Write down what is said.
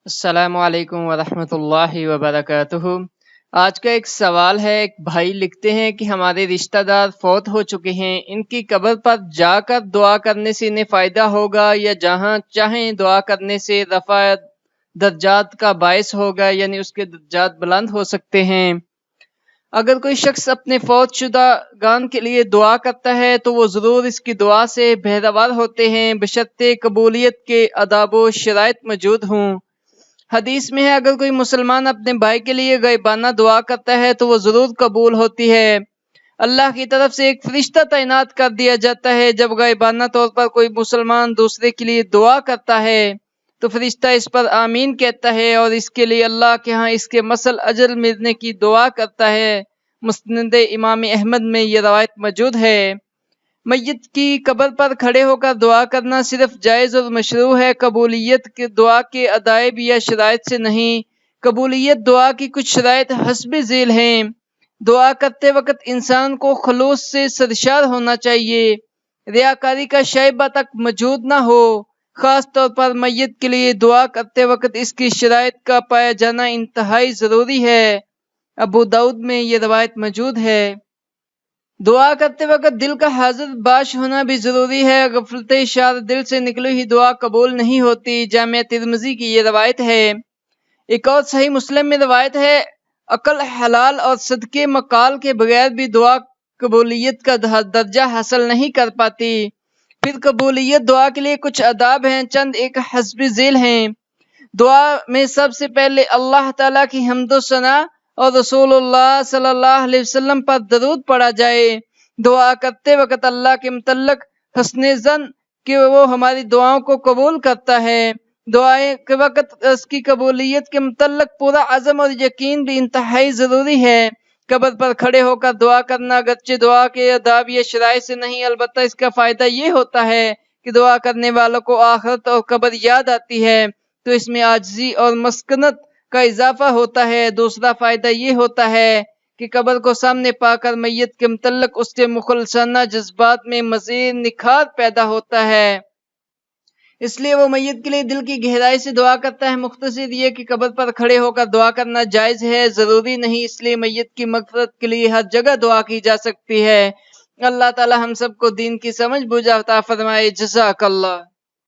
السلام علیکم ورحمۃ اللہ وبرکاتہ۔ آج کا ایک سوال ہے، ایک بھائی لکھتے ہیں کہ ہمارے رشتہ دار فوت ہو چکے ہیں، ان کی قبر پر جا کر دعا کرنے سے انہیں فائدہ ہوگا یا جہاں چاہیں دعا کرنے سے رفع درجات کا باعث ہوگا، یعنی اس کے درجات بلند ہو سکتے ہیں؟ اگر کوئی شخص اپنے فوت شدہ گان کے لیے دعا کرتا ہے تو وہ ضرور اس کی دعا سے بہرور ہوتے ہیں، بشرطِ قبولیت کے آداب و شرائط موجود ہوں۔ حدیث میں ہے، اگر کوئی مسلمان اپنے بھائی کے لیے غائبانہ دعا کرتا ہے تو وہ ضرور قبول ہوتی ہے۔ اللہ کی طرف سے ایک فرشتہ تعینات کر دیا جاتا ہے، جب غائبانہ طور پر کوئی مسلمان دوسرے کے لیے دعا کرتا ہے تو فرشتہ اس پر آمین کہتا ہے اور اس کے لیے اللہ کے ہاں اس کے مسل اجر ملنے کی دعا کرتا ہے۔ مسند امام احمد میں یہ روایت موجود ہے۔ میت کی قبر پر کھڑے ہو کر دعا کرنا صرف جائز اور مشروع ہے، قبولیت کے دعا کے ادائب یا شرائط سے نہیں۔ قبولیت دعا کی کچھ شرائط حسب ذیل ہیں۔ دعا کرتے وقت انسان کو خلوص سے سرشار ہونا چاہیے، ریاکاری کا شائبہ تک موجود نہ ہو۔ خاص طور پر میت کے لیے دعا کرتے وقت اس کی شرائط کا پایا جانا انتہائی ضروری ہے۔ ابو داؤد میں یہ روایت موجود ہے۔ دعا کرتے وقت دل کا حاضر باش ہونا بھی ضروری ہے، غفلت شار دل سے نکلی ہوئی دعا قبول نہیں ہوتی۔ جامع ترمذی کی یہ روایت ہے۔ ایک اور صحیح مسلم میں روایت ہے، عقل، حلال اور صدقے مقال کے بغیر بھی دعا قبولیت کا درجہ حاصل نہیں کر پاتی۔ پھر قبولیت دعا کے لیے کچھ آداب ہیں، چند ایک حسب ذیل ہیں۔ دعا میں سب سے پہلے اللہ تعالیٰ کی حمد و ثنا اور رسول اللہ صلی اللہ علیہ وسلم پر درود پڑھا جائے۔ دعا کرتے وقت اللہ کے متعلق حسن ظن کہ وہ ہماری دعاؤں کو قبول کرتا ہے۔ دعائیں کے وقت اس کی قبولیت کے متعلق پورا عزم اور یقین بھی انتہائی ضروری ہے۔ قبر پر کھڑے ہو کر دعا کرنا اگرچہ دعا کے آداب یا شرائط سے نہیں، البتہ اس کا فائدہ یہ ہوتا ہے کہ دعا کرنے والوں کو آخرت اور قبر یاد آتی ہے تو اس میں عاجزی اور مسکنت کا اضافہ ہوتا ہے۔ دوسرا فائدہ یہ ہوتا ہے کہ قبر کو سامنے پا کر میت کے متعلق اس کے مخلصانہ جذبات میں مزید نکھار پیدا ہوتا ہے، اس لیے وہ میت کے لیے دل کی گہرائی سے دعا کرتا ہے۔ مختصر یہ کہ قبر پر کھڑے ہو کر دعا کرنا جائز ہے، ضروری نہیں، اس لیے میت کی مغفرت کے لیے ہر جگہ دعا کی جا سکتی ہے۔ اللہ تعالی ہم سب کو دین کی سمجھ بوجھ عطا فرمائے۔ جزاک اللہ۔